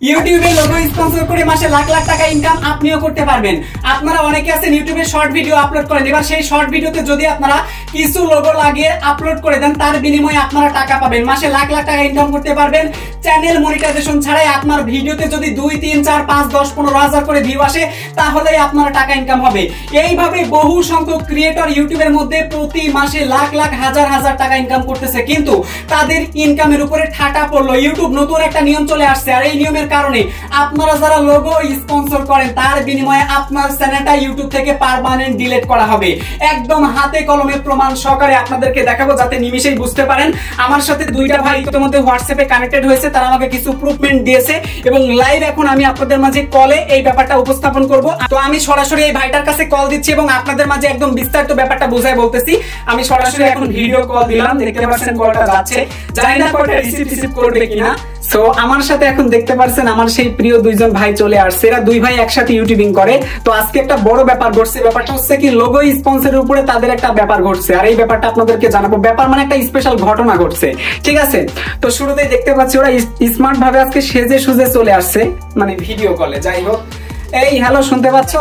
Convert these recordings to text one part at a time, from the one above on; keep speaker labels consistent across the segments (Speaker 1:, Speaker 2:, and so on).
Speaker 1: ইউটিউবে logo sponsor করে মাসে লাখ লাখ টাকা ইনকাম আপনিও করতে পারবেন। আপনারা অনেকে আছেন ইউটিউবে শর্ট ভিডিও আপলোড করেন, এবার সেই শর্ট ভিডিওতে যদি আপনারা কিছু লোগো লাগিয়ে আপলোড করে দেন তার বিনিময়ে আপনারা টাকা পাবেন, মাসে লাখ লাখ টাকা ইনকাম করতে পারবেন চ্যানেল মনিটাইজেশন ছাড়াই। আপনার ভিডিওতে যদি 2, 3, 4, 5, 10, 15 হাজার করে ভিউ আসে তাহলেই আপনার টাকা ইনকাম হবে। এইভাবে বহু সংখ্যক ক্রিয়েটর ইউটিউবের মধ্যে প্রতি মাসে লাখ লাখ হাজার হাজার টাকা ইনকাম করতেছে, কিন্তু তাদের ইনকামের উপরে ঠাটা পড়লো। ইউটিউব নতুন একটা নিয়ম চলে আসছে, আর এই নিয়মের কারণে আপনারা যারা লোগো স্পন্সর করেন তার বিনিময়ে আপনার চ্যানেলটা ইউটিউব থেকে পার্মানেন্ট ডিলিট করা হবে। একদম হাতে কলমে প্রমাণ সহকারে আপনাদেরকে দেখাবো যাতে নিমিশেই বুঝতে পারেন। আমার সাথে দুইটা ভাই ইতিমধ্যে হোয়াটসঅ্যাপে কানেক্টেড হয়েছে, তারা আমাকে কিছু প্রুফমেন্ট দিয়েছে এবং লাইভ এখন আমি আপনাদের মাঝে কলে এই ব্যাপারটা উপস্থাপন করব। তো আমি সরাসরি এই ভাইটার কাছে কল দিচ্ছি এবং আপনাদের মাঝে একদম বিস্তারিত ব্যাপারটা বুঝাই বলতেছি। আমি সরাসরি এখন ভিডিও কল দিলাম, দেখতে পাচ্ছেন কলটা যাচ্ছে, জানি না কলটা রিসিভ করবে কিনা। সো আমার সাথে এখন দেখতে পাচ্ছেন আমার সেই প্রিয় দুইজন ভাই চলে আসছে, এরা দুই ভাই একসাথে ইউটিউবিং করে। তো আজকে একটা বড় ব্যাপার ঘটছে, ব্যাপারটা হচ্ছে কি লোগো স্পন্সরের উপরে তাদের একটা ব্যাপার ঘটছে, আর এই ব্যাপারটা আপনাদেরকে জানাবো। ব্যাপার মানে একটা স্পেশাল ঘটনা ঘটছে, ঠিক আছে? তো শুরুতেই দেখতে পাচ্ছি ওরা স্মার্ট ভাবে আজকে সেজে সুজে চলে আসছে, মানে ভিডিও কলে। যাই হোক, এই হ্যালো, শুনতে পাচ্ছ?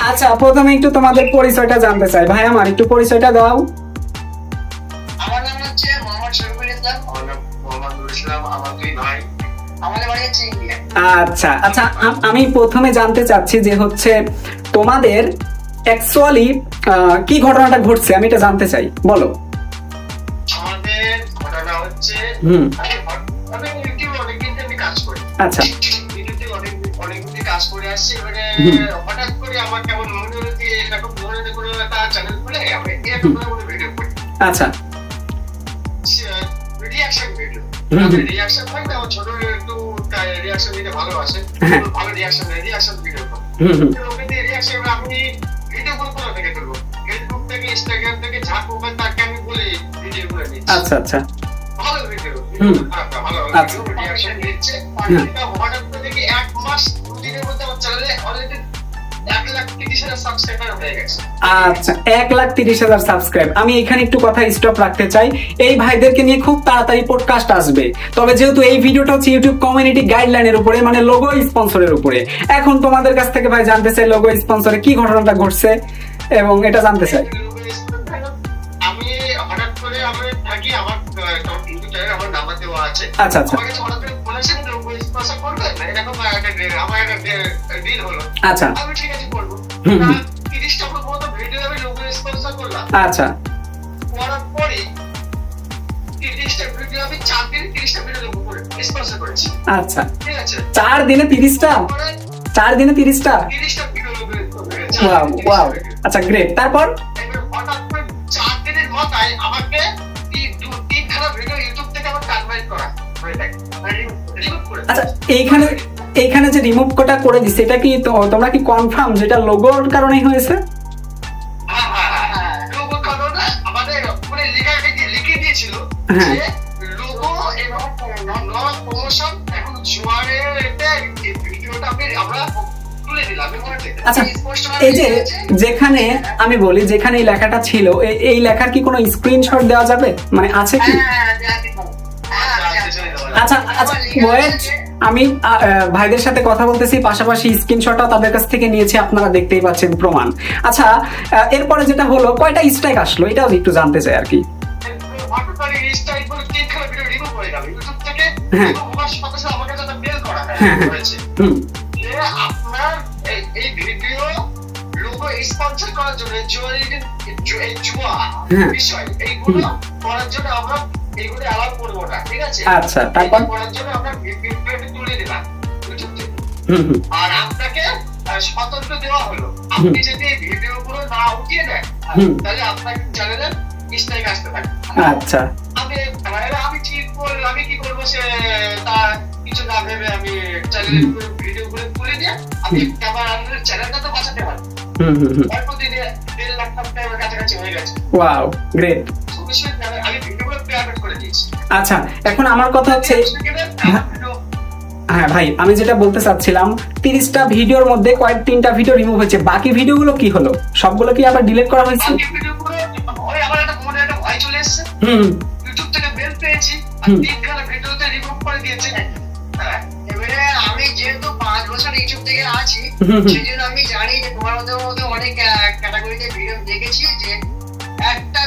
Speaker 1: আচ্ছা, প্রথমে একটু তোমাদের পরিচয়টা জানতে চাই। ভাই আমার একটু পরিচয়টা দাও।
Speaker 2: আমার নাম হচ্ছে মোহাম্মদ শরীফুল ইসলাম। আমার নাম মোহাম্মদ নুরুল ইসলাম। আমার দুই ভাই, আমাদের বাড়ি হচ্ছে ইন্ডিয়া।
Speaker 1: আচ্ছা আচ্ছা, আমি প্রথমে জানতে চাচ্ছি যে হচ্ছে তোমাদের অ্যাকচুয়ালি কি ঘটনাটা ঘটছে, আমি এটা জানতে চাই, বলো।
Speaker 2: আমাদের ঘটনা হচ্ছে আমি ইউটিউবে অনেকদিন থেকে কাজ করি।
Speaker 1: আচ্ছা,
Speaker 2: ইউটিউবে অনেকদিন কাজ করে আসছি। এবারে হঠাৎ করে আমার কেমন মনে হলো যে এরকম ধরনের কোনো একটা চ্যানেল খুলে আমি এরকম ধরনের ভিডিও করি।
Speaker 1: আচ্ছা,
Speaker 2: রিঅ্যাকশন ভিডিও, রিঅ্যাকশন হয় না, ছোট একটু রিঅ্যাকশন দিতে ভালোবাসে, ভালো রিঅ্যাকশন ভিডিও করে। ওকে দিয়ে রিঅ্যাকশন আমি ভিডিও কোথা থেকে করবো? ফেসবুক থেকে, ইনস্টাগ্রাম থেকে, যা করবেন তাকে আমি বলে ভিডিও করে দিচ্ছি।
Speaker 1: আচ্ছা আচ্ছা,
Speaker 2: ভালো ভিডিও, ভালো রিঅ্যাকশন দিচ্ছে। হঠাৎ করে দেখি 1 মাস 2 দিনের মধ্যে আমার চ্যানেলে অলরেডি 1,30,000 সাবস্ক্রাইবার হয়ে গেছে।
Speaker 1: আচ্ছা, 1,30,000 সাবস্ক্রাইব। আমি এখানে একটু কথা স্টপ রাখতে চাই। এই ভাইদেরকে নিয়ে খুব তাড়াতাড়ি পডকাস্ট আসবে, তবে যেহেতু এই ভিডিওটা হচ্ছে ইউটিউব কমিউনিটি গাইডলাইনের উপরে, মানে লোগো স্পন্সরের উপরে, এখন তোমাদের কাছ থেকে ভাই জানতে চাই লোগো স্পন্সরে কি ঘটনাটা ঘটছে এবং এটা জানতে চাই।
Speaker 2: আমি হঠাৎ করে আমি থাকি, আমার কম্পিউটারে আমার নাম্বার দেওয়া আছে।
Speaker 1: আচ্ছা আচ্ছা,
Speaker 2: আমাকে হঠাৎ করে বলেছেন লোগো স্পন্সর করবে, এরকম আমার একটা ডিল হলো।
Speaker 1: আচ্ছা,
Speaker 2: আমি ঠিক আছে করবো। 30টা মতো ভিডিও আমি লোগো স্পন্সর করলাম।
Speaker 1: আচ্ছা,
Speaker 2: করার পরে 30টা ভিডিও আমি 4 দিনে 30টা ভিডিও লোগো করে স্পন্সর করেছি।
Speaker 1: আচ্ছা,
Speaker 2: ঠিক আছে,
Speaker 1: 4 দিনে 30টা? 4 দিনে 30টা?
Speaker 2: 30টা ভিডিও লোগো করেছি।
Speaker 1: ওয়াও ওয়াও, আচ্ছা গ্রেট। তারপর
Speaker 2: হঠাৎ করে 4 দিনের মাথায় আমাকে 3 খানা ভিডিও ইউটিউব থেকে আমার কনভার্ট করা হয়ে থাকে, রিমুভ করে।
Speaker 1: আচ্ছা, এইখানে যে রিমুভ কোটা করে দিছে, এটা কি তোমরা কি কনফার্ম যেটা লোগোর কারণেই হয়েছে?
Speaker 2: হ্যাঁ, লোগো কারণে আমাদের মানে লিখে দিয়েছিল যে লোগো এবং নন প্রমোশন এখন জোয়ারের এটা ভিডিওটা আমরা তুলে দিলাম।
Speaker 1: আচ্ছা, এই যে যেখানে আমি বলি যেখানে এই লেখাটা ছিল, এই লেখার কি কোনো স্ক্রিনশট দেওয়া যাবে, মানে আছে কি? আচ্ছা আচ্ছা, ওয়েট, আমি ভাইদের সাথে কথা বলতেছি, পাশাপাশি স্ক্রিনশটটাও তাদের কাছ থেকে নিয়েছি, আপনারা দেখতেই পাচ্ছেন প্রমাণ। আচ্ছা, এরপরে যেটা হলো, কয়টা স্ট্রাইক আসলো এটাও একটু জানতে চাই আর কি।
Speaker 2: আপনার এই ভিডিও লোগো স্পন্সর করার জন্য জুয়া বিষয় এইগুলো করার জন্য আমরা এইগুলো অ্যালাউ করবো না, ঠিক আছে?
Speaker 1: আচ্ছা, তারপর
Speaker 2: করার জন্য আমরা ভিডিওটি তুলে দিলাম ইউটিউব থেকে। আর আপনাকে সতর্ক দেওয়া হলো, আপনি যদি এই ভিডিওগুলো না উঠিয়ে দেন তাহলে আপনার চ্যানেলে স্ট্রাইক আসতে পারে।
Speaker 1: আচ্ছা,
Speaker 2: আমি ঠিক করলাম, আমি কি করবো সে তার কিছু না ভেবে আমি চ্যানেলের ভিডিওগুলো তুলে দিয়ে আমি আমার চ্যানেলটা তো বাঁচাতে পারি। অল্প দিনে 1.5 লাখ সাবস্ক্রাইবার কাছাকাছি হয়ে গেছে।
Speaker 1: Wow, great.
Speaker 2: আমি ভিডিওগুলো প্রিপেয়ার করে দিয়েছি।
Speaker 1: আচ্ছা, এখন আমার কথা হচ্ছে, হ্যাঁ ভাই, আমি যেটা বলতে চাচ্ছিলাম, 30টা ভিডিওর মধ্যে 3টা ভিডিও রিমুভ হয়েছে, বাকি ভিডিওগুলো কি হলো? সবগুলো কি আবার ডিলিট করা হয়েছে?
Speaker 2: বাকি ভিডিওগুলো ওই আমার একটা মনে একটা ভয় চলে এসেছে, ইউটিউব থেকে বেল পেয়েছি, তিনখানা ভিডিওতে রিমুভ করে দিয়েছে। এবারে আমি যেহেতু 5 বছর ইউটিউব থেকে আছি, সেই জন্য আমি জানি যে তোমার মধ্যে অনেক ক্যাটাগরিতে ভিডিও দেখেছি যে একটা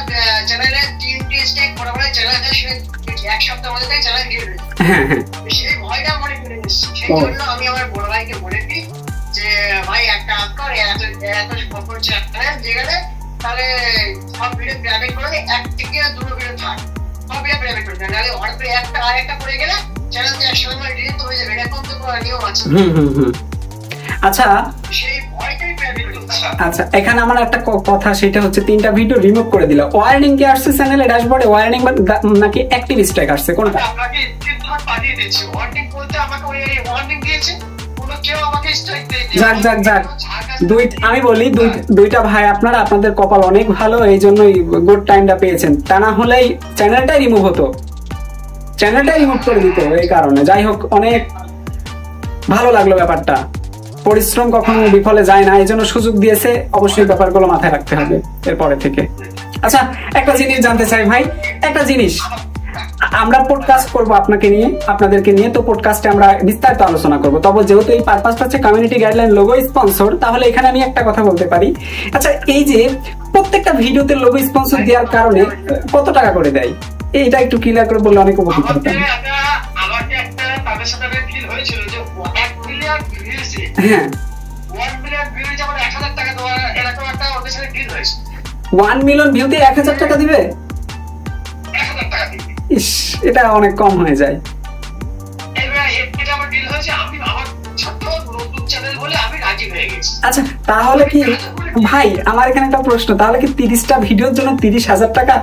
Speaker 2: চ্যানেলে 3টে স্টেক বরাবর চ্যানেল এক সপ্তাহের মধ্যে চ্যানেল দিয়ে দিয়েছে। সেই ভয়টা মনে করে এসেছি, সেই জন্য আমি আমার বড় ভাইকে বলেছি যে ভাই একটা আপনার এত চ্যানেল যেখানে তাহলে সব ভিডিও প্রাইভেট করে দে, 1 থেকে 2 ভিডিও থাক, সব ভিডিও প্রাইভেট করে দে, নাহলে হঠাৎ করে একটা আরেকটা পড়ে গেলে চ্যানেলটা একসময় ডিলিট হয়ে যাবে, এরকম তো নিয়ম আছে।
Speaker 1: আচ্ছা
Speaker 2: সেই ভয়টাই প্রাইভেট করছে।
Speaker 1: আচ্ছা এখানে আমার একটা কথা, সেটা হচ্ছে 3টা ভিডিও রিমুভ করে দিল, ওয়ার্নিং কি আসছে চ্যানেলে ড্যাশবোর্ডে, ওয়ার্নিং নাকি অ্যাক্টিভ স্ট্রাইক আসছে কোনটা?
Speaker 2: আপনাকে স্ক্রিনশট পাঠিয়ে দিয়েছি, ওয়ার্নিং বলতে আমাকে ওই ওয়ার্নিং দিয়েছে, কোনো কেউ আমাকে স্ট্রাইক দেয়নি।
Speaker 1: যাক আমি বলি দুইটা ভাই আপনারা, আপনাদের কপাল অনেক ভালো, এই জন্যই গুড টাইমটা পেয়েছেন, তা না হলেই চ্যানেলটাই রিমুভ হতো, চ্যানেলটাই রিমুভ করে দিত এই কারণে। যাই হোক, অনেক ভালো লাগলো ব্যাপারটা, পরিশ্রম কখনো বিফলে যায় না, এই জন্য সুযোগ দিয়েছে, অবশ্যই ব্যাপারগুলো মাথায় রাখতে হবে এরপরে থেকে। আচ্ছা একটা জিনিস জানতে চাই ভাই, একটা জিনিস, আমরা পডকাস্ট করব আপনাকে নিয়ে, আপনাদেরকে নিয়ে, তো পডকাস্টে আমরা বিস্তারিত আলোচনা করব, তবে যেহেতু এই পারপাসটা হচ্ছে কমিউনিটি গাইডলাইন লোগো স্পন্সর, তাহলে এখানে আমি একটা কথা বলতে পারি। আচ্ছা এই যে প্রত্যেকটা ভিডিওতে লোগো স্পন্সর দেওয়ার কারণে কত টাকা করে দেয়, এইটা একটু ক্লিয়ার করে বললে অনেক উপকৃত হতাম।
Speaker 2: আমাকে একটা তাদের সাথে ফিল হয়েছিল যে 1 মিলিয়ন ভিউজে, 1 মিলিয়ন ভিউজে আমার 1000 টাকা দেওয়া, এরকম একটা ওদের সাথে ডিল হয়েছে।
Speaker 1: 1 মিলিয়ন ভিউতে 1000 টাকা দিবে?
Speaker 2: 1000 টাকা দিবে।
Speaker 1: ইস, এটা অনেক কম হয়ে যায়।
Speaker 2: এটা আমার ডিল হয়েছে, আমি আমার ছোট নতুন চ্যানেল বলে আমি রাজি হয়ে গেছি।
Speaker 1: আচ্ছা তাহলে কি ভাই, আমার এখানে একটা প্রশ্ন, তাহলে কি 30টা ভিডিওর জন্য 30,000 টাকা?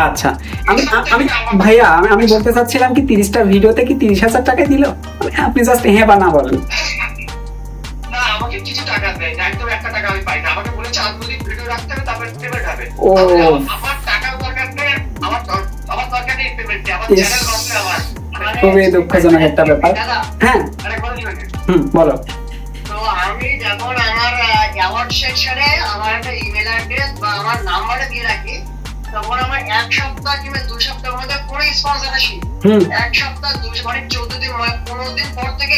Speaker 1: আচ্ছা ভাইয়া আমি বলতে চাচ্ছিলাম কি 30টা ভিডিওতে কি 30,000 টাকা দিল? আপনি জাস্ট হ্যাঁ বা না বলেন। খুবই দুঃখজনক একটা ব্যাপার। হ্যাঁ বলো।
Speaker 2: তো আমি যখন আমার অ্যাওয়ার্ড সেকশনে আমার একটা ইমেল অ্যাড্রেস বা আমার নাম্বারটা দিয়ে রাখি, তখন আমার 1 সপ্তাহ কিংবা 2 সপ্তাহের মধ্যে কোনো স্পন্সর আসি, 1 সপ্তাহ 2 মানে 14 দিন 15 দিন পর থেকে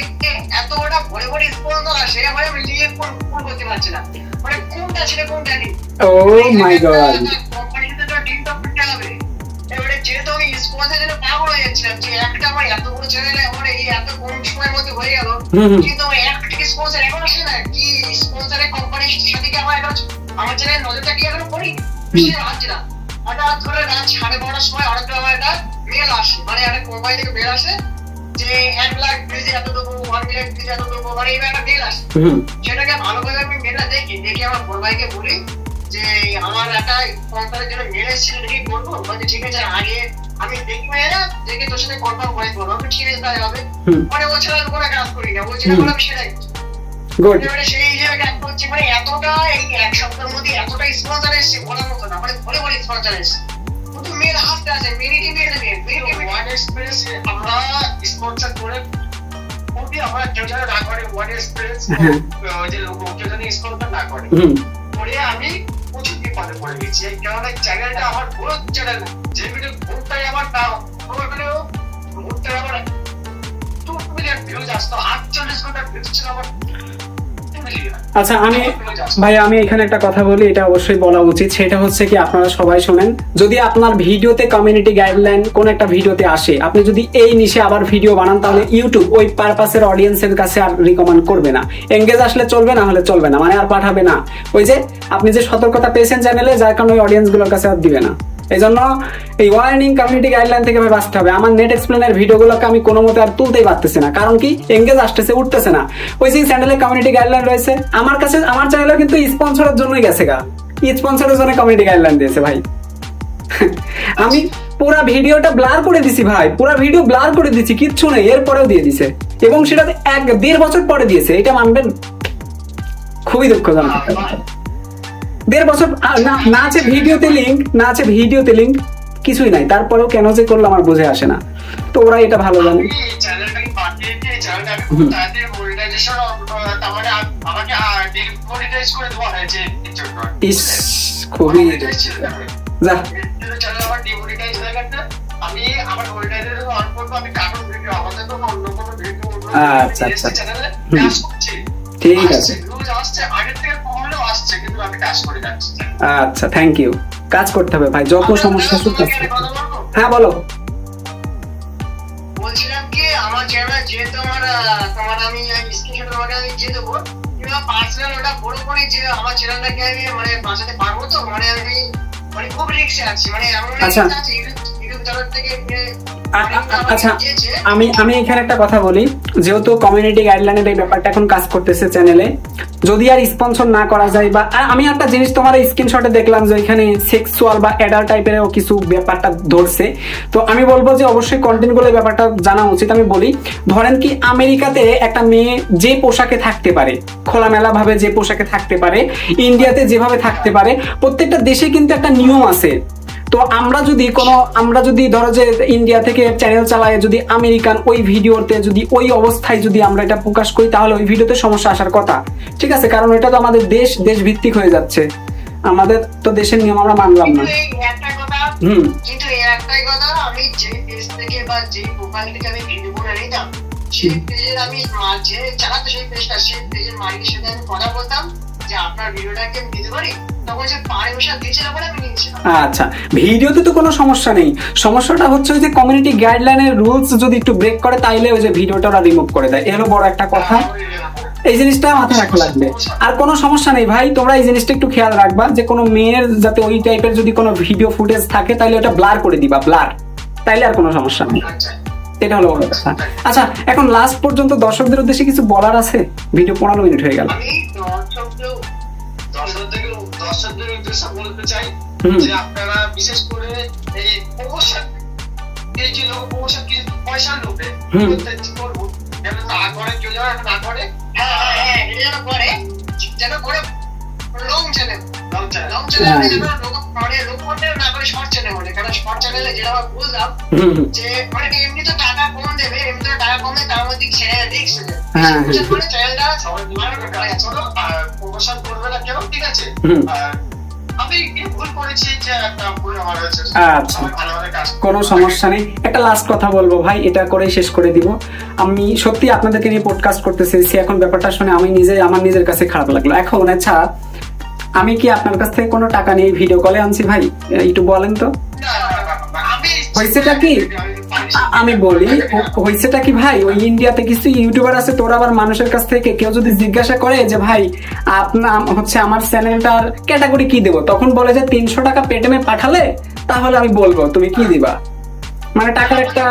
Speaker 2: এত বড় ভরে ভরে স্পন্সর আসে, মানে আমি নিজে কোন করতে পারছি না, মানে কোনটা ছিল কোনটা নেই।
Speaker 1: ও মাই গড,
Speaker 2: কোম্পানিতে তো টিম টপ করতে হবে। এবারে যেহেতু আমি স্পন্সর জন্য পাগল হয়ে যাচ্ছিলাম যে একটা আমার এত বড় চ্যানেলে আমার এই এত কম সময়ের মধ্যে হয়ে গেল, কিন্তু আমার একটা স্পন্সর এখন আসে না, কি স্পন্সরের কোম্পানির সাথে কি আমার চ্যানেল নজরটা কি এখনো পড়ি বেশি আসছে না। হঠাৎ করে রাত 12:30টার সময় হঠাৎ করে আমার একটা মেল আসে, মানে একটা কোম্পানি থেকে মেল আসে যে 1 লাখ ভিউজ এত দেবো, 1 মিলিয়ন ভিউজ এত দেবো, মানে এইভাবে একটা মেল আসে। সেটাকে ভালো করে আমি মেলটা দেখি আমার বড় ভাইকে বলি যে আমার একটা কোম্পানির জন্য মেল এসেছিল, দেখি করবো, বলছে ঠিক আছে আগে আমি দেখি মেয়েরা দেখে তোর সাথে কনফার্ম করে করবো, আমি ঠিক আছে তাই হবে, মানে ও ছাড়া কোনো কাজ করি না, বলছি না আমি সেটাই সেই হিসেবে কাজ করছি। মানে এতটা এই 1 সপ্তাহের মধ্যে এতটা স্পন্সর এসছে বলার মতো না, মানে ভরে ভরে স্পন্সর এসছে, শুধু মেয়ের হাতে আছে, মেরিটি ওয়ান এক্সপ্রেস আমরা স্পন্সর করে আমরা কেউ যেন না করে, ওয়ান এক্সপ্রেস যে লোক কেউ যেন স্পন্সর না করে, পরে আমি প্রচুর বিপদে পড়ে গেছি। এই কারণে চ্যানেলটা আমার বড় চ্যানেল, যে ভিডিও ভোটটাই আমার না ভিডিও ভোটটাই আমার 2 মিলিয়ন ভিউজ আসতো, 48 ঘন্টা ভিউজ ছিল আমার।
Speaker 1: আচ্ছা আমি এখানে একটা কথা বলি, এটা অবশ্যই বলা উচিত, সেটা হচ্ছে কি আপনারা সবাই শোনেন, যদি আপনার ভিডিওতে কমিউনিটি গাইডলাইন কোন একটা ভিডিওতে আসে, আপনি যদি এই নিশে আবার ভিডিও বানান, তাহলে ইউটিউব ওই পারপাসের অডিয়েন্সের কাছে আর রিকমেন্ড করবে না, এঙ্গেজ আসলে চলবে, না হলে চলবে না, মানে আর পাঠাবে না, ওই যে আপনি যে সতর্কতা পেয়েছেন চ্যানেলে, যার কারণে ওই অডিয়েন্স গুলোর কাছে আর দিবে না। এই জন্য এই ওয়ার্নিং কমিউনিটি গাইডলাইন থেকে বাঁচতে হবে। আমার নেট এক্সপ্লেনের ভিডিওগুলোকে আমি কোনো মতে আর তুলতেই পারতেছি না, কারণ কি এঙ্গেজ আসতেছে, উঠতেছে না। ওই যে চ্যানেলে কমিউনিটি গাইডলাইন রয়েছে, আমার কাছে আমার চ্যানেলে কিন্তু স্পন্সরের জন্যই গেছে গা, স্পন্সরের জন্য কমিউনিটি গাইডলাইন দিয়েছে ভাই। আমি পুরো ভিডিওটা ব্লার করে দিছি ভাই, পুরো ভিডিও ব্লার করে দিছি, কিচ্ছু নেই, এরপরেও দিয়ে দিছে, এবং সেটা 1-1.5 বছর পরে দিয়েছে, এটা মানবেন? খুবই দুঃখজনক। 1.5 বছর না আছে ভিডিওতে লিঙ্ক, না আছে ভিডিওতে লিঙ্ক, কিছুই নাই, তারপরেও কেন যে করলো আমার বুঝে আসে না। তো ওরা এটা ভালো জানে। ইস, খুবই যা। আচ্ছা আচ্ছা, ঠিক আছে, আচ্ছা, থ্যাংক ইউ। কাজ করতে হবে ভাই, যত সমস্যা শুধু। হ্যাঁ বলো।
Speaker 2: বলছিলাম কি আমার চ্যানেল যেহেতু তোমার আমি স্ক্রিনশট তোমাকে আমি দিয়ে দেবো, কিংবা পার্সোনাল ওটা বড় করে যে আমার চ্যানেলটাকে আমি বাঁচাতে পারবো, তো আমি খুব রিস্কে আছি, এমন আছে ইউটিউব চ্যানেল থেকে।
Speaker 1: আচ্ছা, আমি এখানে একটা কথা বলি, যেহেতু কমিউনিটি গাইডলাইনের এই ব্যাপারটা এখন কাজ করতেছে চ্যানেলে, যদি আর স্পন্সর না করা যায়, বা আমি একটা জিনিস তোমার স্ক্রিনশটে দেখলাম যে এখানে সেক্সুয়াল বা অ্যাডাল্ট টাইপেরও কিছু ব্যাপারটা ধরছে, তো আমি বলবো যে অবশ্যই কন্টেন্টগুলো এই ব্যাপারটা জানা উচিত। আমি বলি, ধরেন কি আমেরিকাতে একটা মেয়ে যে পোশাকে থাকতে পারে, খোলামেলা ভাবে যে পোশাকে থাকতে পারে, ইন্ডিয়াতে যেভাবে থাকতে পারে, প্রত্যেকটা দেশে কিন্তু একটা নিয়ম আছে। তো আমরা যদি ধরো যে ইন্ডিয়া থেকে চ্যানেল চালায়, যদি আমেরিকান ওই ভিডিওতে যদি ওই অবস্থায় যদি আমরা এটা প্রকাশ করি, তাহলে ওই ভিডিওতে সমস্যা আসার কথা, ঠিক আছে? কারণ এটা তো আমাদের দেশ ভিত্তিক হয়ে যাচ্ছে, আমাদের তো দেশের নিয়ম আমরা মানলাম না।
Speaker 2: কিন্তু একটাই কথা, আমি যে পেজ থেকে বা যে প্রোফাইল থেকে আমি ভিডিও করে নিতাম, সেই পেজের আমি যে চালাতো সেই পেজটা, সেই পেজের মালিকের সাথে আমি কথা বলতাম যে আপনার ভিডিওটাকে আমি দিতে পারি, তখন যে পারমিশন দিয়েছিল বলে আমি নিয়েছিলাম।
Speaker 1: আচ্ছা, ভিডিওতে তো কোনো সমস্যা নেই, সমস্যাটা হচ্ছে যে কমিউনিটি গাইডলাইনের রুলস যদি একটু ব্রেক করে, তাইলে ওই যে ভিডিওটা ওরা রিমুভ করে দেয়, এর বড় একটা কথা। এই জিনিসটা মাথায় রাখা লাগবে। আর কোনো সমস্যা নেই ভাই, তোমরা এই জিনিসটা একটু খেয়াল রাখবা যে কোনো মেয়ের যাতে ওই টাইপের যদি কোনো ভিডিও ফুটেজ থাকে, তাহলে ওটা ব্লার করে দিবা, ব্লার, তাইলে আর কোনো সমস্যা নেই। এটা হলো বড় কথা। আচ্ছা, এখন লাস্ট পর্যন্ত দর্শকদের উদ্দেশ্যে কিছু বলার আছে? ভিডিও 15 মিনিট হয়ে গেল।
Speaker 2: আমি দর্শকদের উদ্দেশ্যে বলতে চাই যে আপনারা বিশেষ করে এই প্রমোশন, এই যে লোক প্রমোশন কিছু পয়সার লোভে করবো, যেন না করে, কেউ যেন না করে, যেন করে লং চ্যানেল না করে শর্ট চ্যানেল বলে। কারণ শর্ট চ্যানেলে যেটা আমরা বুঝলাম যে অনেকে এমনি তো টাকা কম দেবে, এমনি তো টাকা কম দেয়, তার মধ্যে চ্যানেল রিস্ক চ্যানেলটা প্রমোশন করবে না কেউ, ঠিক আছে?
Speaker 1: আচ্ছা, কোনো সমস্যা নেই। একটা লাস্ট কথা বলবো ভাই, এটা করে শেষ করে দিব। আমি সত্যি আপনাদেরকে নিয়ে পডকাস্ট করতে চেয়েছি, এখন ব্যাপারটা শুনে আমার নিজের কাছে খারাপ লাগলো। এখন আচ্ছা, আমি কি আপনার কাছ থেকে কোনো টাকা নিয়ে ভিডিও কলে আনছি ভাই? একটু বলেন তো হয়েছেটা কি? আমি বলি হয়েছেটা কি ভাই, ওই ইন্ডিয়াতে কিছু ইউটিউবার আছে, তোরা আবার মানুষের কাছ থেকে কেউ যদি জিজ্ঞাসা করে যে ভাই আপনার হচ্ছে আমার চ্যানেলটার ক্যাটাগরি কি দেবো, তখন বলে যে 300 টাকা পেটিএমে পাঠালে তাহলে আমি বলবো তুমি কি দিবা, মানে টাকার একটা।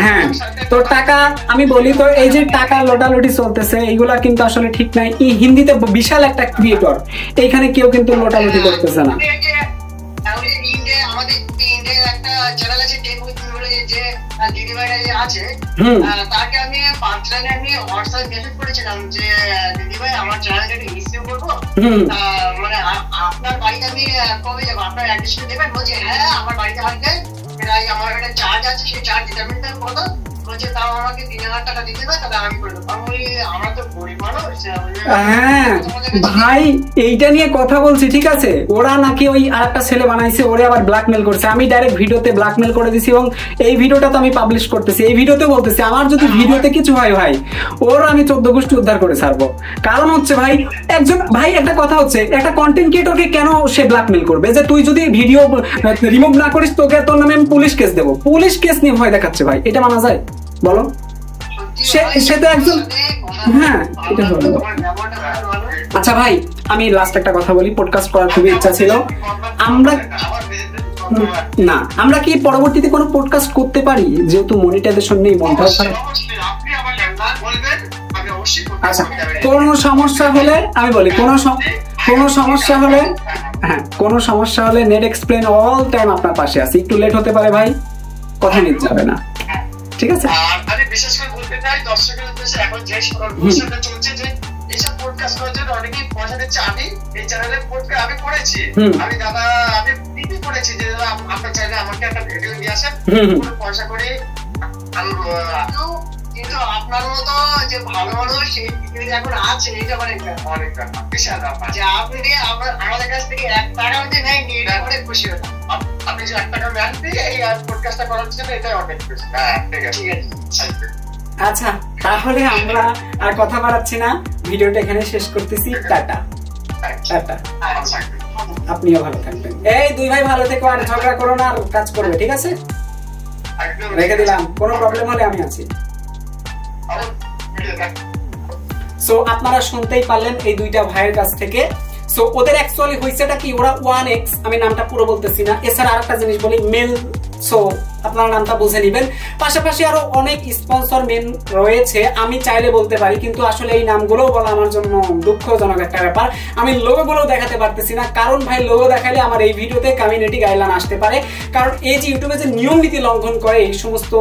Speaker 1: হ্যাঁ, তো টাকা আমি বলি তো, এই যে টাকা লোটালুটি চলতেছে, এইগুলা কিন্তু আসলে ঠিক নাই। হিন্দিতে বিশাল একটা ক্রিয়েটর, এইখানে কেউ কিন্তু লোটালুটি করতেছে না।
Speaker 2: তাকে আমি পার্সোনালি আমি হোয়াটসঅ্যাপ মেসেজ করেছিলাম যে দিদি ভাই আমার চ্যানেলটাকে রিসিভ করবো, মানে আপনার বাড়িতে আমি কবে যাবো, আপনার অ্যাড্রেসটা দেবেন? বলছে হ্যাঁ আমার বাড়িতে আসবে, আমার একটা চার্জ আছে, সেই চার্জ দিতে হবে, কত বলছে, তাও আমাকে 3000 টাকা দিতে হবে, তাহলে আমি করে দেবো। আমরা তো গরিব মানুষ।
Speaker 1: হ্যাঁ ভাই, এইটা নিয়ে কথা বলছি, ঠিক আছে? ওরা নাকি ওই আরেকটা ছেলে বানাইছে, ওরে আবার ব্ল্যাকমেল করছে। আমি ডাইরেক্ট ভিডিওতে ব্ল্যাকমেল করে দিছি, এবং এই ভিডিওটা তো আমি পাবলিশ করতেছি, এই ভিডিওতে বলতেছি আমার যদি ভিডিওতে কিছু হয় ভাই, ওর আমি 14 গোষ্ঠী উদ্ধার করে ছাড়বো। কারণ হচ্ছে ভাই, একজন ভাই একটা কথা হচ্ছে, একটা কন্টেন্ট ক্রিয়েটরকে কেন সে ব্ল্যাকমেল করবে যে তুই যদি ভিডিও রিমুভ না করিস তোকে তোর নামে আমি পুলিশ কেস দেবো? পুলিশ কেস নিয়ে ভয় দেখাচ্ছে ভাই, এটা মানা যায় বলো? সে তো একজন, হ্যাঁ এটা হলো। আচ্ছা ভাই, আমি লাস্ট একটা কথা বলি, পডকাস্ট করার খুবই ইচ্ছা ছিল। আমরা কি পরবর্তীতে কোনো পডকাস্ট করতে পারি, যেহেতু মনিটাইজেশন নেই, বন্ধ? আচ্ছা, কোনো সমস্যা হলে আমি বলি, কোনো সমস্যা হলে, হ্যাঁ কোনো সমস্যা হলে নেট এক্সপ্লেন অল টাইম আপনার পাশে আছে। একটু লেট হতে পারে ভাই, কথা নিতে যাবে না, ঠিক আছে?
Speaker 2: আমি বিশেষ করে বলতে চাই দর্শকের উদ্দেশ্যে, এখন যে বিষয়টা চলছে যে এইসব পডকাস্ট করার জন্য অনেকেই পয়সা দিচ্ছে। আমি এই চ্যানেলে পডকাস্ট আমি করেছি, আমি দাদা আমি দিদি করেছি যে দাদা আপনার চাইলে আমাকে একটা ভিডিও দিয়ে আসেন, পয়সা করে। কিন্তু আপনার মতো যে ভালো মানুষ এখন আছে, এটা মানে অনেক বিশাল ব্যাপার যে আপনি আমাদের কাছ থেকে 1 টাকাও যে নেয়নি, এটা অনেক খুশি হতাম। আপনি যে 1 টাকা নেন এই পডকাস্টটা করার জন্য, এটাই অনেক খুশি। হ্যাঁ ঠিক আছে।
Speaker 1: আচ্ছা, তাহলে আমরা আর কথা বাড়াচ্ছি না, ভিডিওটা এখানে শেষ করতেছি। টাটা টাটা, আপনিও ভালো থাকবেন। এই দুই ভাই ভালো থেকো, আর ঝগড়া করো না, আর কাজ করবে, ঠিক আছে? রেখে দিলাম, কোনো প্রবলেম হলে আমি আছি। সো আপনারা শুনতেই পারলেন এই দুইটা ভাইয়ের কাছ থেকে। সো ওদের অ্যাকচুয়ালি হইছেটা কি, ওরা 1x, আমি নামটা পুরো বলতেছি না, এছাড়া আরেকটা জিনিস বলি, মেল। সো আপনারা নামটা বুঝে নিবেন। পাশাপাশি আরো অনেক স্পন্সর মেন রয়েছে, আমি চাইলে বলতে পারি, কিন্তু আসলে এই নামগুলোও বলা আমার জন্য দুঃখজনক একটা ব্যাপার। আমি লোগোগুলো দেখাতে পারতেছি না, কারণ ভাই লোগো দেখালে আমার এই ভিডিওতে কমিউনিটি গাইডলাইন আসতে পারে। কারণ এই যে ইউটিউবে যে নিয়ম নীতি লঙ্ঘন করে এই সমস্ত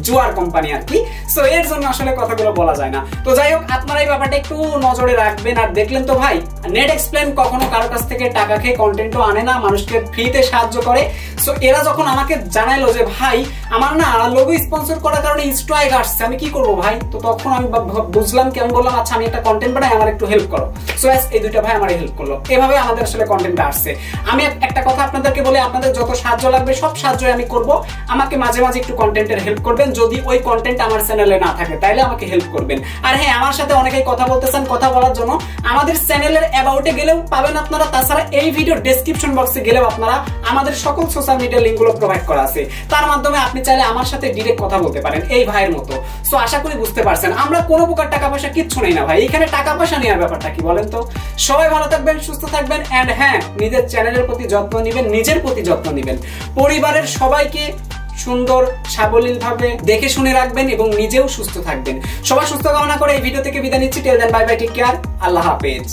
Speaker 1: জুয়ার কোম্পানি আর কি, সো এর জন্য আসলে কথাগুলো বলা যায় না। তো যাই হোক, আপনারা এই ব্যাপারটা একটু নজরে রাখবেন। আর দেখলেন তো ভাই, নেট এক্সপ্লেন কখনো কারো কাছ থেকে টাকা খেয়ে কন্টেন্টও আনে না, মানুষকে ফ্রিতে সাহায্য করে। সো এরা যখন আমাকে জানাইলো যে ভাই আমার না লোগো স্পন্সর করার কারণে স্ট্রাইক আসছে, আমি কি করবো ভাই, তো তখন আমি বুঝলাম কি, আমি বললাম আচ্ছা আমি একটা কন্টেন্ট বানাই, আমার একটু হেল্প করো। সো এই দুইটা ভাই আমার হেল্প করলো, এভাবে আমাদের আসলে কন্টেন্টটা আসছে। আমি একটা কথা আপনাদেরকে বলি, আপনাদের যত সাহায্য লাগবে সব সাহায্য আমি করব। আমাকে মাঝে মাঝে একটু কন্টেন্টের হেল্প করবেন, যদি ওই কন্টেন্ট আমার চ্যানেলে না থাকে তাহলে আমাকে হেল্প করবেন। আর হ্যাঁ, আমার সাথে অনেকেই কথা বলতেছেন, কথা বলার জন্য আমাদের চ্যানেলের অ্যাবাউটে গেলেও পাবেন আপনারা, তাছাড়া এই ভিডিও ডেসক্রিপশন বক্সে গেলেও আপনারা আমাদের সকল সোশ্যাল মিডিয়া লিঙ্কগুলো প্রোভাইড করা আছে, তার মাধ্যমে আপনি চাইলে আমার সাথে ডিরেক্ট কথা বলতে পারেন এই ভাইয়ের মতো। সো আশা করি বুঝতে পারছেন, আমরা কোনো প্রকার টাকা পয়সা কিচ্ছু নেই না ভাই, এখানে টাকা পয়সা নেওয়ার ব্যাপারটা কি বলেন তো? সবাই ভালো থাকবেন, সুস্থ থাকবেন, এন্ড হ্যাঁ নিজের চ্যানেলের প্রতি যত্ন নেবেন, নিজের প্রতি যত্ন নেবেন, পরিবারের সবাইকে সুন্দর সাবলীল ভাবে দেখে শুনে রাখবেন এবং নিজেও সুস্থ থাকবেন। সবাই সুস্থ কামনা করে এই ভিডিও থেকে বিদায় নিচ্ছি। Till then, bye bye, take care, আল্লাহ হাফেজ।